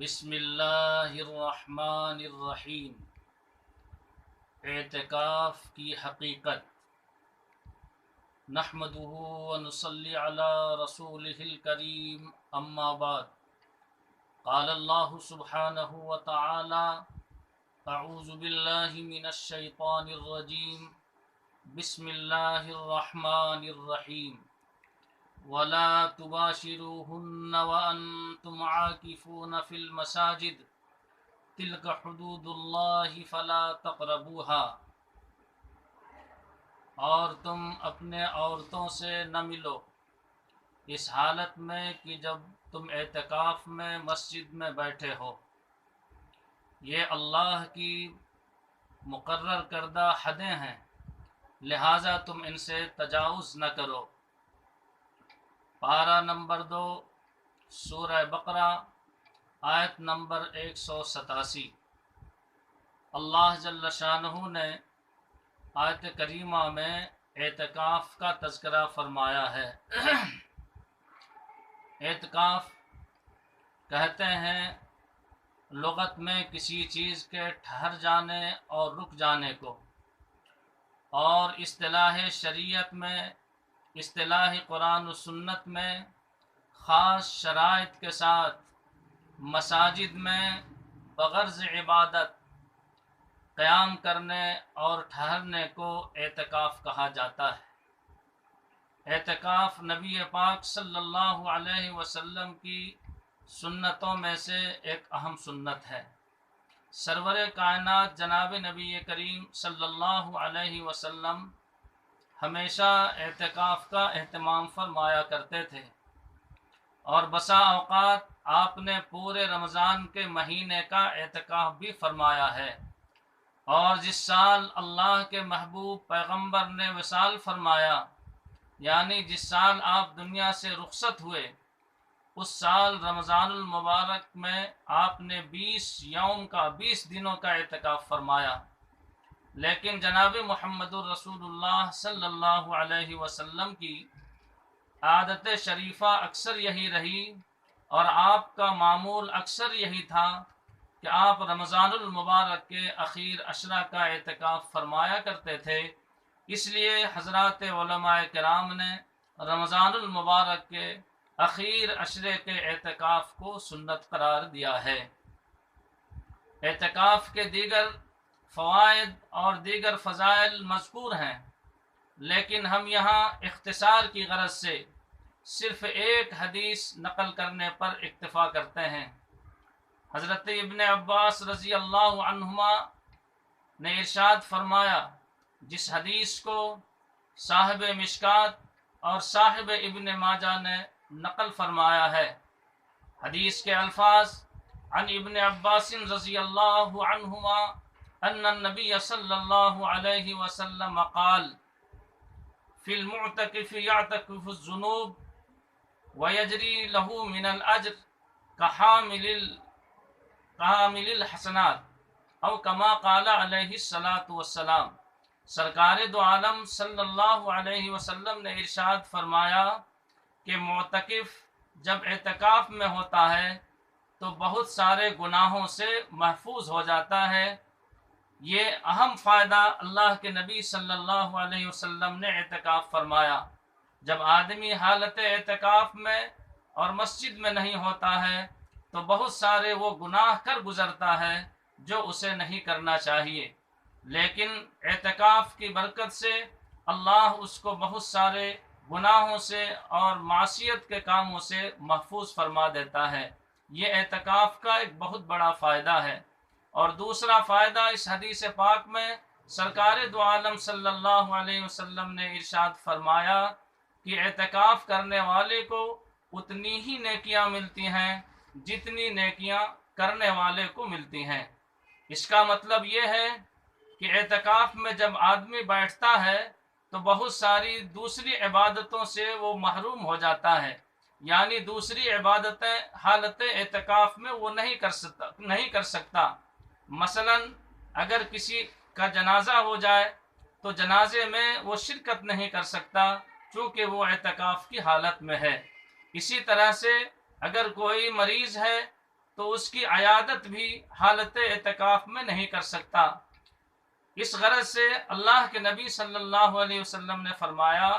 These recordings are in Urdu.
بسم اللہ الرحمن الرحیم۔ اعتکاف کی حقیقت۔ نحمدہ ونصلی علی رسولہ الکریم، اما بعد۔ قال اللہ سبحانہ وتعالی: اعوذ باللہ من الشیطان الرجیم، بسم اللہ الرحمن الرحیم۔ ولا تباشروهن وأنتم عاكفون في المساجد تلك حدود الله فلا تقربوها۔ اور تم اپنے عورتوں سے نہ ملو اس حالت میں کہ جب تم اعتکاف میں مسجد میں بیٹھے ہو، یہ اللہ کی مقرر کردہ حدیں ہیں، لہٰذا تم ان سے تجاوز نہ کرو۔ پارہ نمبر 2، سورہ بقرہ، آیت نمبر 187۔ اللہ جل شانہ نے آیت کریمہ میں اعتکاف کا تذکرہ فرمایا ہے۔ اعتکاف کہتے ہیں لغت میں کسی چیز کے ٹھہر جانے اور رک جانے کو، اور اصطلاح شریعت میں، اصطلاح قرآن و سنت میں خاص شرائط کے ساتھ مساجد میں بغرض عبادت قیام کرنے اور ٹھہرنے کو اعتکاف کہا جاتا ہے۔ اعتکاف نبی پاک صلی اللہ علیہ وسلم کی سنتوں میں سے ایک اہم سنت ہے۔ سرور کائنات جناب نبی کریم صلی اللہ علیہ وسلم ہمیشہ اعتکاف کا اہتمام فرمایا کرتے تھے، اور بسا اوقات آپ نے پورے رمضان کے مہینے کا اعتکاف بھی فرمایا ہے۔ اور جس سال اللہ کے محبوب پیغمبر نے وصال فرمایا، یعنی جس سال آپ دنیا سے رخصت ہوئے، اس سال رمضان المبارک میں آپ نے 20 دنوں کا اعتکاف فرمایا۔ لیکن جناب محمد الرسول اللہ صلی اللہ علیہ وسلم کی عادت شریفہ اکثر یہی رہی، اور آپ کا معمول اکثر یہی تھا کہ آپ رمضان المبارک کے اخیر عشرہ کا اعتکاف فرمایا کرتے تھے۔ اس لیے حضرات علماء کرام نے رمضان المبارک کے اخیر عشرے کے اعتکاف کو سنت قرار دیا ہے۔ اعتکاف کے دیگر فوائد اور دیگر فضائل مذکور ہیں، لیکن ہم یہاں اختصار کی غرض سے صرف ایک حدیث نقل کرنے پر اکتفا کرتے ہیں۔ حضرت ابن عباس رضی اللہ عنہما نے ارشاد فرمایا، جس حدیث کو صاحب مشکات اور صاحب ابن ماجہ نے نقل فرمایا ہے۔ حدیث کے الفاظ: عن ابن عباس رضی اللہ عنہما ان النبی صلی اللہ علیہ وسلم قال: فی المعتکف یعتکف الذنوب ویجری له من الاجر کحامل الحسنات، او کما قال علیہ الصلاۃ والسلام۔ سرکار دو عالم صلی اللہ علیہ وسلم نے ارشاد فرمایا کہ معتکف جب اعتکاف میں ہوتا ہے تو بہت سارے گناہوں سے محفوظ ہو جاتا ہے۔ یہ اہم فائدہ اللہ کے نبی صلی اللہ علیہ وسلم نے اعتکاف فرمایا۔ جب آدمی حالت اعتکاف میں اور مسجد میں نہیں ہوتا ہے تو بہت سارے وہ گناہ کر گزرتا ہے جو اسے نہیں کرنا چاہیے، لیکن اعتکاف کی برکت سے اللہ اس کو بہت سارے گناہوں سے اور معصیت کے کاموں سے محفوظ فرما دیتا ہے۔ یہ اعتکاف کا ایک بہت بڑا فائدہ ہے۔ اور دوسرا فائدہ اس حدیث پاک میں سرکار دو عالم صلی اللہ علیہ وسلم نے ارشاد فرمایا کہ اعتکاف کرنے والے کو اتنی ہی نیکیاں ملتی ہیں جتنی نیکیاں کرنے والے کو ملتی ہیں۔ اس کا مطلب یہ ہے کہ اعتکاف میں جب آدمی بیٹھتا ہے تو بہت ساری دوسری عبادتوں سے وہ محروم ہو جاتا ہے، یعنی دوسری عبادتیں حالت اعتکاف میں وہ نہیں کر سکتا۔ مثلا اگر کسی کا جنازہ ہو جائے تو جنازے میں وہ شرکت نہیں کر سکتا، چونکہ وہ اعتکاف کی حالت میں ہے۔ اسی طرح سے اگر کوئی مریض ہے تو اس کی عیادت بھی حالت اعتکاف میں نہیں کر سکتا۔ اس غرض سے اللہ کے نبی صلی اللہ علیہ وسلم نے فرمایا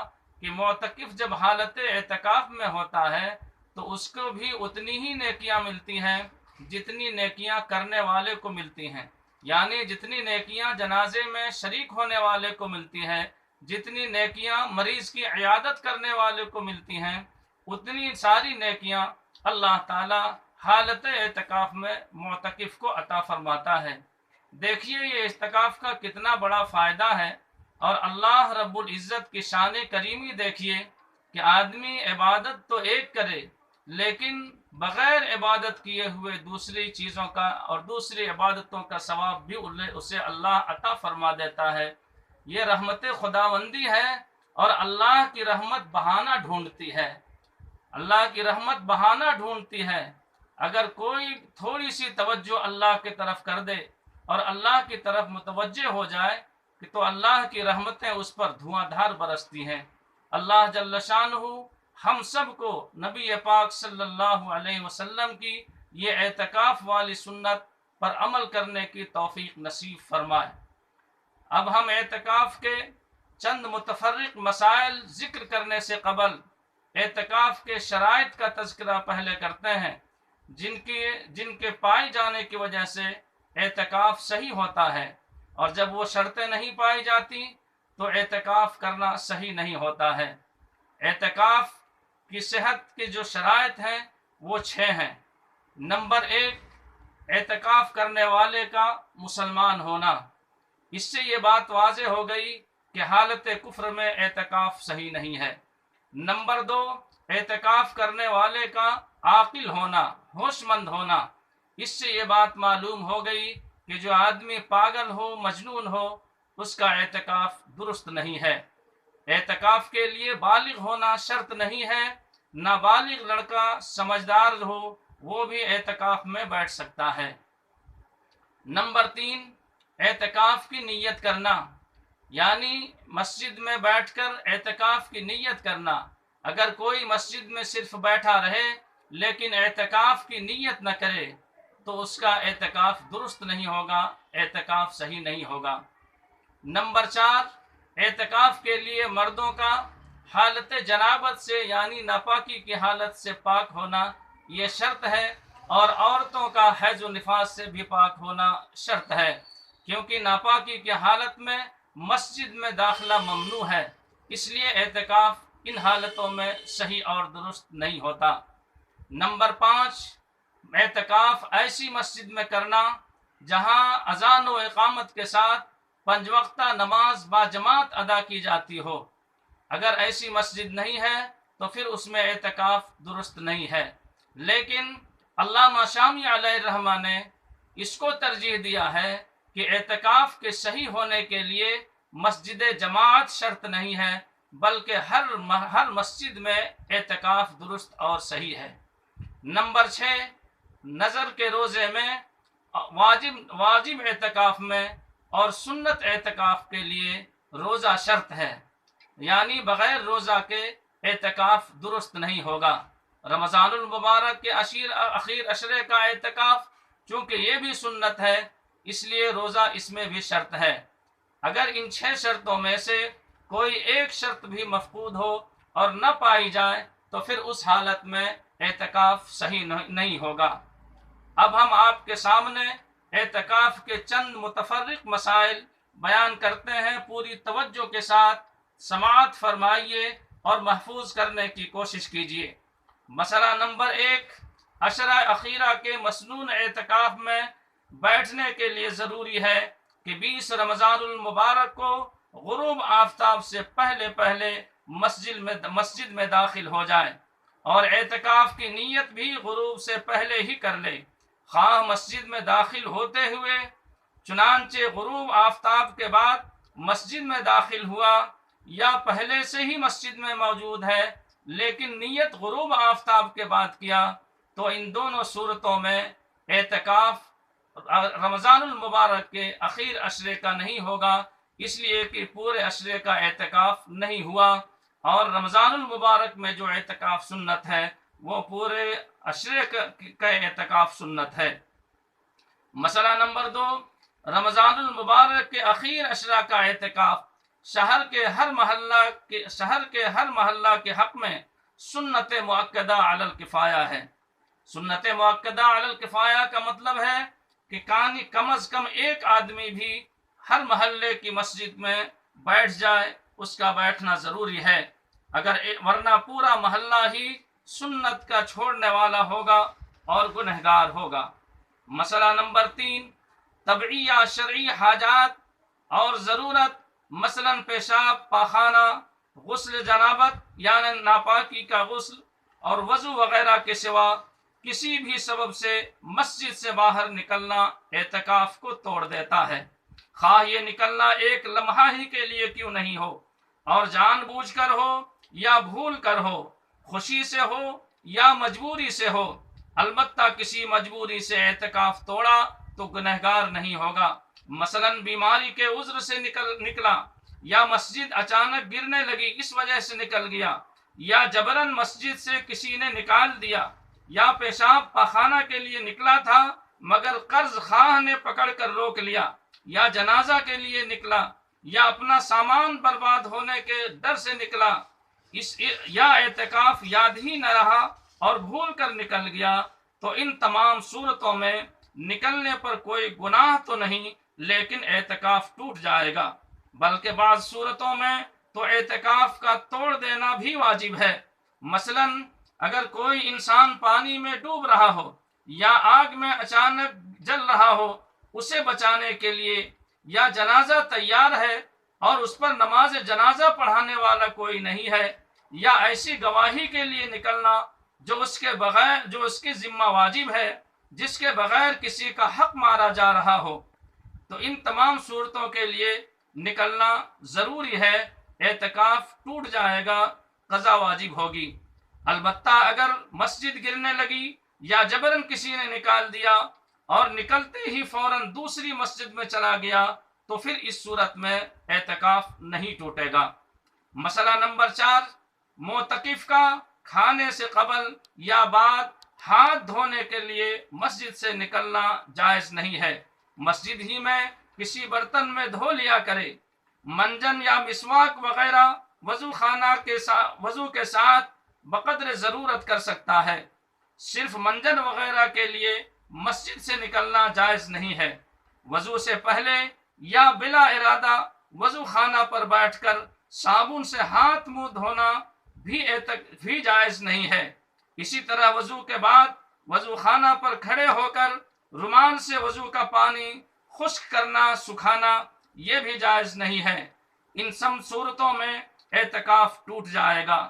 کہ معتکف جب حالت اعتکاف میں ہوتا ہے تو اس کو بھی اتنی ہی نیکیاں ملتی ہیں جتنی نیکیاں کرنے والے کو ملتی ہیں، یعنی جتنی نیکیاں جنازے میں شریک ہونے والے کو ملتی ہیں، جتنی نیکیاں مریض کی عیادت کرنے والے کو ملتی ہیں، اتنی ساری نیکیاں اللہ تعالی حالت اعتکاف میں معتکف کو عطا فرماتا ہے۔ دیکھیے یہ اعتکاف کا کتنا بڑا فائدہ ہے، اور اللہ رب العزت کی شان کریمی دیکھیے کہ آدمی عبادت تو ایک کرے لیکن بغیر عبادت کیے ہوئے دوسری چیزوں کا اور دوسری عبادتوں کا ثواب بھی اسے اللہ عطا فرما دیتا ہے۔ یہ رحمت خداوندی ہے، اور اللہ کی رحمت بہانہ ڈھونڈتی ہے، اللہ کی رحمت بہانہ ڈھونڈتی ہے۔ اگر کوئی تھوڑی سی توجہ اللہ کی طرف کر دے اور اللہ کی طرف متوجہ ہو جائے کہ تو اللہ کی رحمتیں اس پر دھواں دھار برستی ہیں۔ اللہ جل شانہ ہم سب کو نبی پاک صلی اللہ علیہ وسلم کی یہ اعتکاف والی سنت پر عمل کرنے کی توفیق نصیب فرمائے۔ اب ہم اعتکاف کے چند متفرق مسائل ذکر کرنے سے قبل اعتکاف کے شرائط کا تذکرہ پہلے کرتے ہیں، جن کے پائے جانے کی وجہ سے اعتکاف صحیح ہوتا ہے، اور جب وہ شرطیں نہیں پائی جاتی تو اعتکاف کرنا صحیح نہیں ہوتا ہے۔ اعتکاف کی صحت کے جو شرائط ہیں وہ 6 ہیں۔ نمبر 1، اعتکاف کرنے والے کا مسلمان ہونا۔ اس سے یہ بات واضح ہو گئی کہ حالت کفر میں اعتکاف صحیح نہیں ہے۔ نمبر 2، اعتکاف کرنے والے کا عاقل ہونا، ہوش مند ہونا۔ اس سے یہ بات معلوم ہو گئی کہ جو آدمی پاگل ہو، مجنون ہو، اس کا اعتکاف درست نہیں ہے۔ اعتکاف کے لیے بالغ ہونا شرط نہیں ہے، نابالغ لڑکا سمجھدار ہو وہ بھی اعتکاف میں بیٹھ سکتا ہے۔ نمبر 3، اعتکاف کی نیت کرنا، یعنی مسجد میں بیٹھ کر اعتکاف کی نیت کرنا۔ اگر کوئی مسجد میں صرف بیٹھا رہے لیکن اعتکاف کی نیت نہ کرے تو اس کا اعتکاف درست نہیں ہوگا، اعتکاف صحیح نہیں ہوگا۔ نمبر 4، اعتکاف کے لیے مردوں کا حالت جنابت سے یعنی ناپاکی کی حالت سے پاک ہونا یہ شرط ہے، اور عورتوں کا حیض و نفاس سے بھی پاک ہونا شرط ہے، کیونکہ ناپاکی کی حالت میں مسجد میں داخلہ ممنوع ہے، اس لیے اعتکاف ان حالتوں میں صحیح اور درست نہیں ہوتا۔ نمبر 5، اعتکاف ایسی مسجد میں کرنا جہاں اذان و اقامت کے ساتھ 5 وقتہ نماز باجماعت ادا کی جاتی ہو۔ اگر ایسی مسجد نہیں ہے تو پھر اس میں اعتکاف درست نہیں ہے، لیکن علامہ شامی علیہ الرحمہ نے اس کو ترجیح دیا ہے کہ اعتکاف کے صحیح ہونے کے لیے مسجد جماعت شرط نہیں ہے، بلکہ ہر مسجد میں اعتکاف درست اور صحیح ہے۔ نمبر 6، نظر کے روزے میں واجب اعتکاف میں اور سنت اعتکاف کے لیے روزہ شرط ہے، یعنی بغیر روزہ کے اعتکاف درست نہیں ہوگا۔ رمضان المبارک کے اخیر عشرے کا اعتکاف چونکہ یہ بھی سنت ہے، اس لیے روزہ اس میں بھی شرط ہے۔ اگر ان 6 شرطوں میں سے کوئی ایک شرط بھی مفقود ہو اور نہ پائی جائے تو پھر اس حالت میں اعتکاف صحیح نہیں ہوگا۔ اب ہم آپ کے سامنے اعتکاف کے چند متفرق مسائل بیان کرتے ہیں، پوری توجہ کے ساتھ سماعت فرمائیے اور محفوظ کرنے کی کوشش کیجیے۔ مسئلہ نمبر 1، عشرہ اخیرہ کے مسنون اعتکاف میں بیٹھنے کے لیے ضروری ہے کہ 20 رمضان المبارک کو غروب آفتاب سے پہلے مسجد میں داخل ہو جائیں، اور اعتکاف کی نیت بھی غروب سے پہلے ہی کر لے، خواہ مسجد میں داخل ہوتے ہوئے، چنانچہ غروب آفتاب کے بعد مسجد میں داخل ہوا یا پہلے سے ہی مسجد میں موجود ہے لیکن نیت غروب آفتاب کے بعد کیا، تو ان دونوں صورتوں میں اعتکاف رمضان المبارک کے اخیر عشرے کا نہیں ہوگا، اس لیے کہ پورے عشرے کا اعتکاف نہیں ہوا، اور رمضان المبارک میں جو اعتکاف سنت ہے وہ پورے عشرے کا اعتکاف سنت ہے۔ مسئلہ نمبر 2، رمضان المبارک کے اخیر عشرہ کا اعتکاف شہر کے ہر محلہ کے حق میں سنت مؤکدہ علی الکفایہ ہے۔ سنت مؤکدہ علی الکفایہ کا مطلب ہے کہ کم از کم ایک آدمی بھی ہر محلے کی مسجد میں بیٹھ جائے، اس کا بیٹھنا ضروری ہے، ورنہ پورا محلہ ہی سنت کا چھوڑنے والا ہوگا اور گنہگار ہوگا۔ مسئلہ نمبر 3، طبعی یا شرعی حاجات اور ضرورت، مثلا پیشاب، پاخانہ، غسل جنابت یعنی ناپاکی کا غسل اور وضو وغیرہ کے سوا کسی بھی سبب سے مسجد سے باہر نکلنا اعتکاف کو توڑ دیتا ہے، خواہ یہ نکلنا ایک لمحہ ہی کے لیے کیوں نہیں ہو، اور جان بوجھ کر ہو یا بھول کر ہو، خوشی سے ہو یا مجبوری سے ہو۔ البتہ کسی مجبوری سے اعتکاف توڑا تو گنہگار نہیں ہوگا، مثلا بیماری کے عذر سے نکلا، یا مسجد اچانک گرنے لگی اس وجہ سے نکل گیا، یا جبراً مسجد سے کسی نے نکال دیا، یا پیشاب پاخانہ کے لیے نکلا تھا مگر قرض خواہ نے پکڑ کر روک لیا، یا جنازہ کے لیے نکلا، یا اپنا سامان برباد ہونے کے ڈر سے نکلا، یا اعتکاف یاد ہی نہ رہا اور بھول کر نکل گیا، تو ان تمام صورتوں میں نکلنے پر کوئی گناہ تو نہیں لیکن اعتکاف ٹوٹ جائے گا، بلکہ بعض صورتوں میں تو اعتکاف کا توڑ دینا بھی واجب ہے۔ مثلا اگر کوئی انسان پانی میں ڈوب رہا ہو یا آگ میں اچانک جل رہا ہو، اسے بچانے کے لیے، یا جنازہ تیار ہے اور اس پر نماز جنازہ پڑھانے والا کوئی نہیں ہے، یا ایسی گواہی کے لیے نکلنا جو اس کے ذمہ واجب ہے، جس کے بغیر کسی کا حق مارا جا رہا ہو، تو ان تمام صورتوں کے لیے نکلنا ضروری ہے، اعتکاف ٹوٹ جائے گا، قضا واجب ہوگی۔ البتہ اگر مسجد گرنے لگی یا جبراً کسی نے نکال دیا اور نکلتے ہی فوراً دوسری مسجد میں چلا گیا تو پھر اس صورت میں اعتکاف نہیں ٹوٹے گا۔ مسئلہ نمبر 4، معتکف کا کھانے سے قبل یا بعد ہاتھ دھونے کے لیے مسجد سے نکلنا جائز نہیں ہے، مسجد ہی میں کسی برتن میں دھو لیا کرے۔ منجن یا مسواک وغیرہ وضو کے ساتھ بقدر ضرورت کر سکتا ہے، صرف منجن وغیرہ کے لیے مسجد سے نکلنا جائز نہیں ہے۔ وضو سے پہلے یا بلا ارادہ وضو خانہ پر بیٹھ کر صابن سے ہاتھ منہ دھونا بھی جائز نہیں ہے۔ اسی طرح وضو کے بعد وضو خانہ پر کھڑے ہو کر رومال سے وضو کا پانی خشک کرنا، سکھانا، یہ بھی جائز نہیں ہے۔ ان سب صورتوں میں اعتکاف ٹوٹ جائے گا۔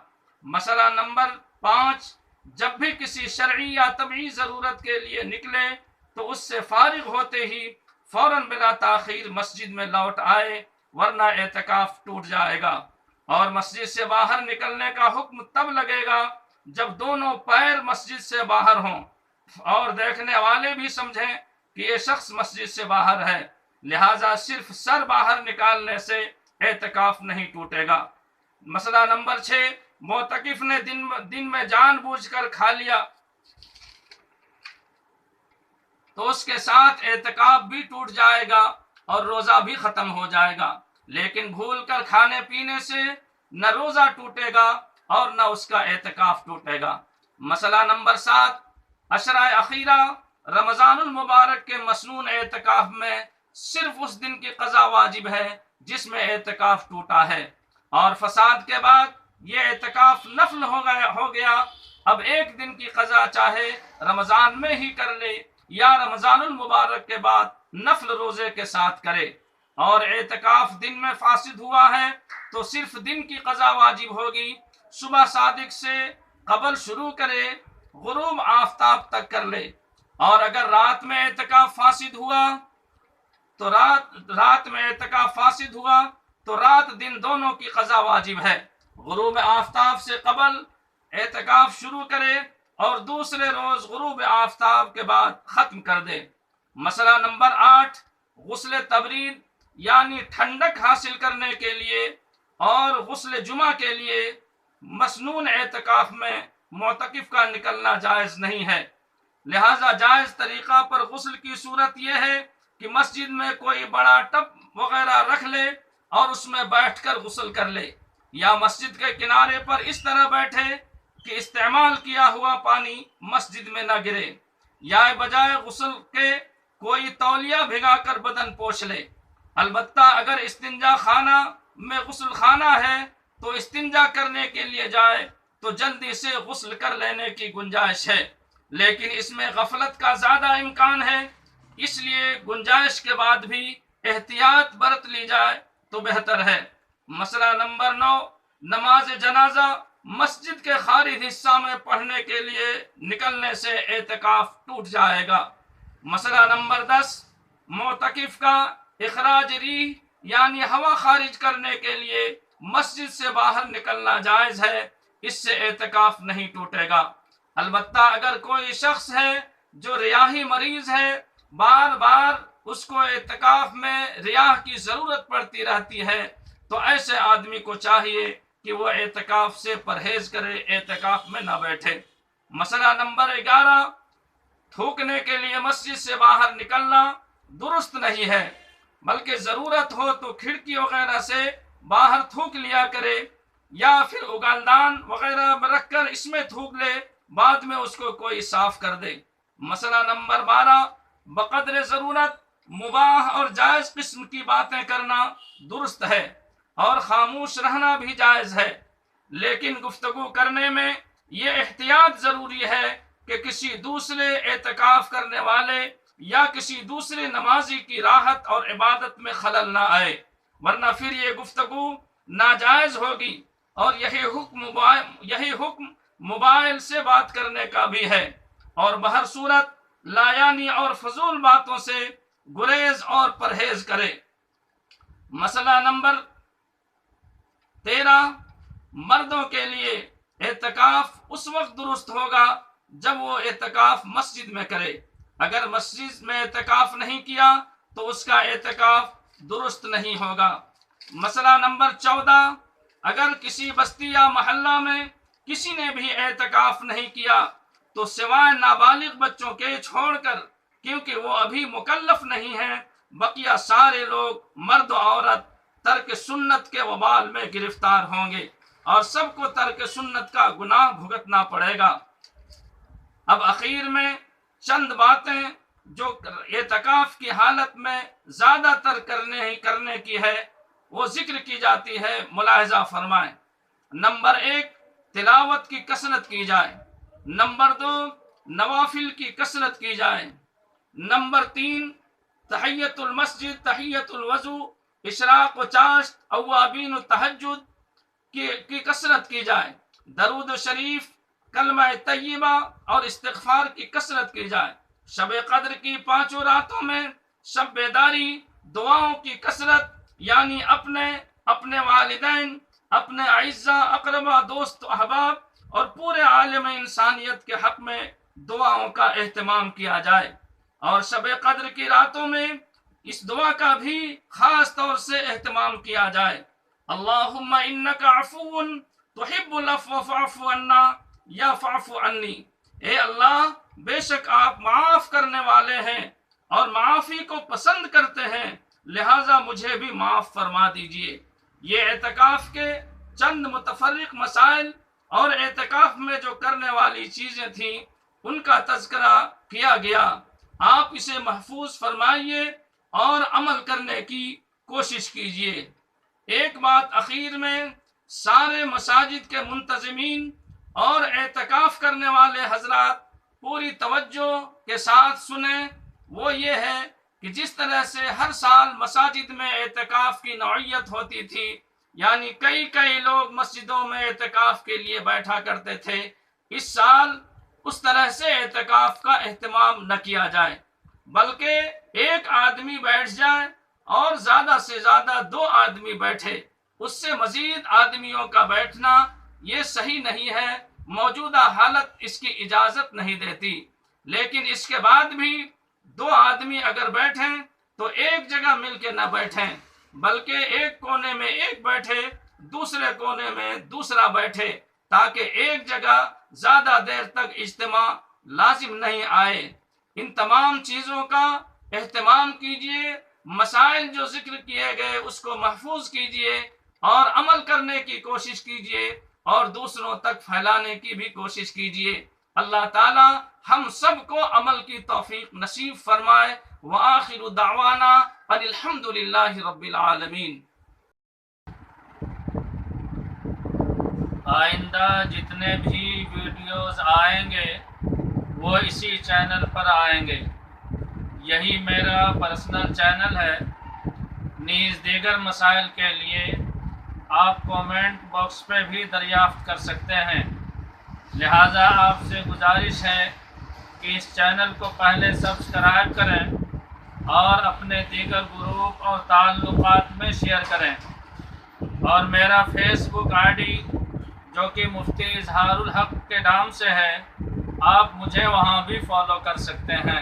مسئلہ نمبر 5، جب بھی کسی شرعی یا طبعی ضرورت کے لیے نکلے تو اس سے فارغ ہوتے ہی فوراً بلا تاخیر مسجد میں لوٹ آئے، ورنہ اعتکاف ٹوٹ جائے گا۔ اور مسجد سے باہر نکلنے کا حکم تب لگے گا جب دونوں پیر مسجد سے باہر ہوں اور دیکھنے والے بھی سمجھیں کہ یہ شخص مسجد سے باہر ہے، لہٰذا صرف سر باہر نکالنے سے اعتکاف نہیں ٹوٹے گا۔ مسئلہ نمبر 6، معتکف نے دن میں جان بوجھ کر کھا لیا تو اس کے ساتھ اعتکاف بھی ٹوٹ جائے گا اور روزہ بھی ختم ہو جائے گا، لیکن بھول کر کھانے پینے سے نہ روزہ ٹوٹے گا اور نہ اس کا اعتکاف ٹوٹے گا۔ مسئلہ نمبر 7، عشرہ اخیرہ رمضان المبارک کے مسنون اعتکاف میں صرف اس دن کی قضا واجب ہے جس میں اعتکاف ٹوٹا ہے، اور فساد کے بعد یہ اعتکاف نفل ہو گیا۔ اب ایک دن کی قضا چاہے رمضان میں ہی کر لے یا رمضان المبارک کے بعد نفل روزے کے ساتھ کرے، اور اعتکاف دن میں فاسد ہوا ہے تو صرف دن کی قضا واجب ہوگی۔ صبح صادق سے قبل شروع کرے، غروب آفتاب تک کر لے، اور اگر رات میں اعتکاف فاسد ہوا تو رات دن دونوں کی قضا واجب ہے۔ غروب آفتاب سے قبل اعتکاف شروع کرے اور دوسرے روز غروب آفتاب کے بعد ختم کر دے۔ مسئلہ نمبر 8، غسل تبرید یعنی ٹھنڈک حاصل کرنے کے لیے اور غسل جمعہ کے لیے مسنون اعتکاف میں معتکف کا نکلنا جائز نہیں ہے۔ لہذا جائز طریقہ پر غسل کی صورت یہ ہے کہ مسجد میں کوئی بڑا ٹب وغیرہ رکھ لے اور اس میں بیٹھ کر غسل کر لے، یا مسجد کے کنارے پر اس طرح بیٹھے کہ استعمال کیا ہوا پانی مسجد میں نہ گرے، یا بجائے غسل کے کوئی تولیہ بھگا کر بدن پوچھ لے۔ البتہ اگر استنجا خانہ میں غسل خانہ ہے تو استنجا کرنے کے لیے جائے تو جلدی سے غسل کر لینے کی گنجائش ہے، لیکن اس میں غفلت کا زیادہ امکان ہے، اس لیے گنجائش کے بعد بھی احتیاط برت لی جائے تو بہتر ہے۔ مسئلہ نمبر 9، نماز جنازہ مسجد کے خارج حصہ میں پڑھنے کے لیے نکلنے سے اعتکاف ٹوٹ جائے گا۔ مسئلہ نمبر 10، معتکف کا اخراج ریح یعنی ہوا خارج کرنے کے لیے مسجد سے باہر نکلنا جائز ہے، اس سے اعتکاف نہیں ٹوٹے گا۔ البتہ اگر کوئی شخص ہے جو ریاحی مریض ہے، بار بار اس کو اعتکاف میں ریاح کی ضرورت پڑتی رہتی ہے، تو ایسے آدمی کو چاہیے کہ وہ اعتکاف سے پرہیز کرے، اعتکاف میں نہ بیٹھے۔ مسئلہ نمبر 11، تھوکنے کے لیے مسجد سے باہر نکلنا درست نہیں ہے، بلکہ ضرورت ہو تو کھڑکی وغیرہ سے باہر تھوک لیا کرے، یا پھر اگالدان وغیرہ رکھ کر اس میں تھوک لے، بعد میں اس کو کوئی صاف کر دے۔ مسئلہ نمبر 12، بقدر ضرورت مباح اور جائز قسم کی باتیں کرنا درست ہے اور خاموش رہنا بھی جائز ہے، لیکن گفتگو کرنے میں یہ احتیاط ضروری ہے کہ کسی دوسرے اعتکاف کرنے والے یا کسی دوسرے نمازی کی راحت اور عبادت میں خلل نہ آئے، ورنہ پھر یہ گفتگو ناجائز ہوگی۔ اور یہی حکم موبائل سے بات کرنے کا بھی ہے، اور بہر صورت لایانی اور فضول باتوں سے گریز اور پرہیز کرے۔ مسئلہ نمبر 13، مردوں کے لیے اعتکاف اس وقت درست ہوگا جب وہ اعتکاف مسجد میں کرے، اگر مسجد میں اعتکاف نہیں کیا تو اس کا اعتکاف درست نہیں ہوگا۔ مسئلہ نمبر 14، اگر کسی بستی یا محلہ میں کسی نے بھی اعتکاف نہیں کیا تو سوائے نابالغ بچوں کے چھوڑ کر، کیونکہ وہ ابھی مکلف نہیں ہیں، بقیہ سارے لوگ مرد و عورت ترک سنت کے وبال میں گرفتار ہوں گے اور سب کو ترک سنت کا گناہ بھگتنا پڑے گا۔ اب اخیر میں چند باتیں جو اعتکاف کی حالت میں زیادہ تر کرنے کی ہے وہ ذکر کی جاتی ہے، ملاحظہ فرمائیں۔ نمبر 1، تلاوت کی کثرت کی جائے۔ نمبر 2، نوافل کی کثرت کی جائے۔ نمبر 3، تحیت المسجد، تحیت الوضو، اشراق و چاشت، اوابین التہجد کی کثرت کی جائے۔ درود شریف، کلمہ طیبہ اور استغفار کی کثرت کی جائے۔ شب قدر کی 5 راتوں میں شب بیداری، دعاؤں کی کثرت، یعنی اپنے والدین، اپنے اعزاء اقربا، دوست احباب اور پورے عالم انسانیت کے حق میں دعاؤں کا اہتمام کیا جائے، اور شب قدر کی راتوں میں اس دعا کا بھی خاص طور سے اہتمام کیا جائے۔ اللہم انک عفو تحب العفو فاعف عنا یا فاعف عنی، اے اللہ بے شک آپ معاف کرنے والے ہیں اور معافی کو پسند کرتے ہیں، لہٰذا مجھے بھی معاف فرما دیجئے۔ یہ اعتکاف کے چند متفرق مسائل اور اعتکاف میں جو کرنے والی چیزیں تھیں ان کا تذکرہ کیا گیا، آپ اسے محفوظ فرمائیے اور عمل کرنے کی کوشش کیجیے۔ ایک بات اخیر میں سارے مساجد کے منتظمین اور اعتکاف کرنے والے حضرات پوری توجہ کے ساتھ سنیں، وہ یہ ہے کہ جس طرح سے ہر سال مساجد میں اعتکاف کی نوعیت ہوتی تھی، یعنی کئی لوگ مسجدوں میں اعتکاف کے لیے بیٹھا کرتے تھے، اس سال اس طرح سے اعتکاف کا اہتمام نہ کیا جائے، بلکہ ایک آدمی بیٹھ جائے اور زیادہ سے زیادہ 2 آدمی بیٹھے، اس سے مزید آدمیوں کا بیٹھنا یہ صحیح نہیں ہے، موجودہ حالت اس کی اجازت نہیں دیتی۔ لیکن اس کے بعد بھی 2 آدمی اگر بیٹھیں تو ایک جگہ مل کے نہ بیٹھیں، بلکہ ایک کونے میں ایک بیٹھے، دوسرے کونے میں دوسرا بیٹھے، تاکہ ایک جگہ زیادہ دیر تک اجتماع لازم نہیں آئے۔ ان تمام چیزوں کا اہتمام کیجیے، مسائل جو ذکر کیے گئے اس کو محفوظ کیجیے اور عمل کرنے کی کوشش کیجیے اور دوسروں تک پھیلانے کی بھی کوشش کیجیے۔ اللہ تعالی ہم سب کو عمل کی توفیق نصیب فرمائے۔ وآخر دعوانا ان الحمد للہ رب العالمین۔ آئندہ جتنے بھی ویڈیوز آئیں گے وہ اسی چینل پر آئیں گے۔ یہی میرا پرسنل چینل ہے۔ نیز دیگر مسائل کے لیے آپ کومنٹ باکس پہ بھی دریافت کر سکتے ہیں، لہٰذا آپ سے گزارش ہے کہ اس چینل کو پہلے سبسکرائب کریں اور اپنے دیگر گروپ اور تعلقات میں شیئر کریں، اور میرا فیس بک آئی ڈی جو کہ مفتی اظہار الحق کے نام سے ہے، آپ مجھے وہاں بھی فالو کر سکتے ہیں۔